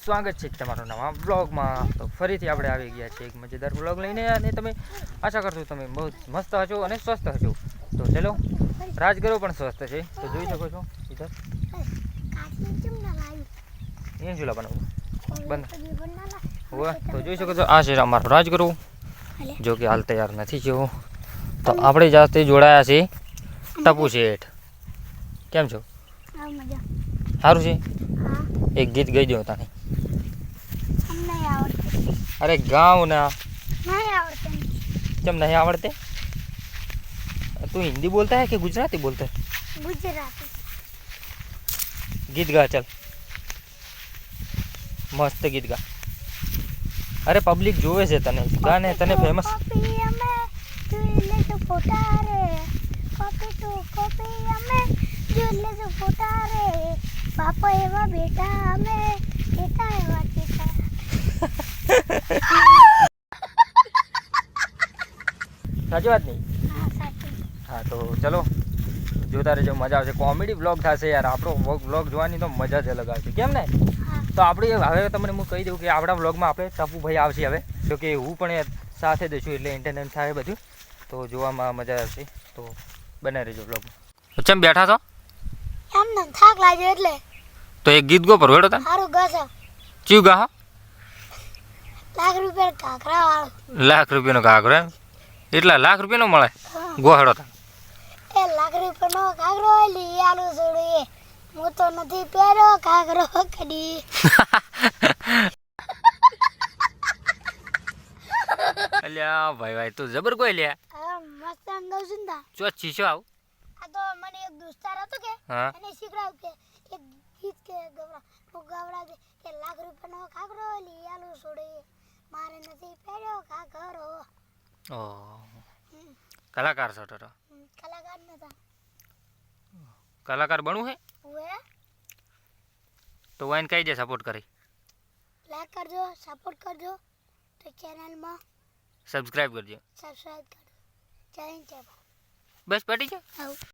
સ્વાગત છે તમારું નવા બ્લોગમાં. તો ફરીથી આપણે આવી ગયા છીએ એક મજેદાર બ્લોગ લઈને, અને તમે આશા કરશો તમે બહુ મસ્ત હશો અને સ્વસ્થ હશો. તો ચલો, રાજગરો પણ સ્વસ્થ છે, તો જોઈ શકો છો ઇધર અહીંયા ચૂલા બનાવું બંધ હોય તો જોઈ શકો છો. આ છે અમારો રાજગરો, જો કે હાલ તૈયાર નથી જેવો. તો આપણે જાતે જોડાયા છે ટપુ શેઠ. કેમ છો? સારું છે. એક ગીત ગઈ દો તને. અરે ગાઉં ના. કેમ नहीं आवड़ते? तू हिंदी बोलता है कि गुजराती बोलता है? गुजराती. गीत गा चल, मस्त गीत गा. अरे पब्लिक જોવે છે તને, ગાને તને ફેમસ. પાપા એવા બેટા અમે બેટા એવા બેટા. સાચી વાત નહીં? હા સાચી. હા તો ચલો જોતા રહેજો, મજા આવશે. કોમેડી બ્લોગ થશે યાર. આપણો બ્લોગ જોવાની તો મજા જ અલગ આવશે, કેમ ને? તો આપણે હવે તમને હું કહી દઉં કે આપણા બ્લોગમાં આપણે ટપુભાઈ આવશે હવે, જો કે હું પણ સાથે દઈશું એટલે એન્ટરટેન થાય બધું, તો જોવામાં મજા આવશે. તો બને રહેજો બ્લોગમાં. ચમ બેઠા છો? એમને થાક લાગ્યો એટલે. તો એક ગીત ગો પરવેડો તને. સારું ગાશે. ચીવ ગા? લાખ રૂપિયા કાકરા વાળો. લાખ રૂપિયાનો કાકરો એમ? એટલા લાખ રૂપિયાનો મળે? ગોહડો તા એ લાખ રૂપિયાનો કાકરો લઈ આલું છોડી. હું તો નથી પહેર્યો કાકરો કડી. અલ્યા ભાઈ તું જબર કોઈ લ્યા. હા મસ્ત અંદાજ છે ને. ચો ચીશો આવ. આ તો મને એક દોસ્તાર હતો કે એને શીખડાવ કે એક ગીત કે ગવડા કે લાખ રૂપિયાનો કાકરો લઈ આલું છોડી. મારે નથી પહેર્યો કાકરો. ઓહ, કલાકાર છો તો? કલાકાર નતા. કલાકાર બનવું હે? ઓએ તો વાઈન કઈ દે સપોર્ટ કરી. લાઈક કરજો, સપોર્ટ કરજો, તો ચેનલમાં સબસ્ક્રાઇબ કરજો. સબસ્ક્રાઇબ કરજો. જય હિન્દ જય ભારત. બસ પટી ગયો. આવ.